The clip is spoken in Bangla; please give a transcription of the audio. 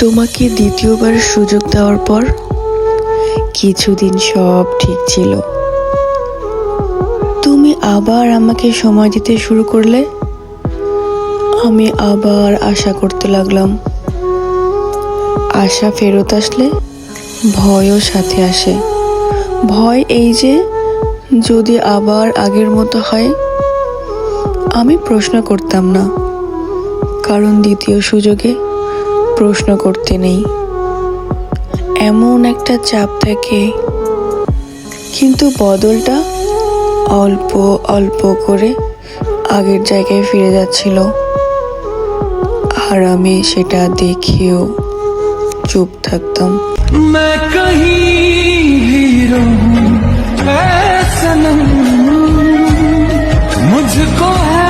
তোমাকে দ্বিতীয়বার সুযোগ দেওয়ার পর কিছুদিন সব ঠিক ছিল। তুমি আবার আমাকে সময় দিতে শুরু করলে, আমি আবার আশা করতে লাগলাম। আশা ফেরত আসলে ভয়ও সাথে আসে। ভয় এই যে যদি আবার আগের মতো হয়। আমি প্রশ্ন করতাম না, কারণ দ্বিতীয় সুযোগে প্রশ্ন করতে নেই, এমন একটা চাপ থাকে। কিন্তু বদলটা অল্প অল্প করে আগের জায়গায় ফিরে যাচ্ছিল, আর আমি সেটা দেখেও চুপ থাকতাম। मैं कहीं भी रहूं ऐ सनम, मुझको है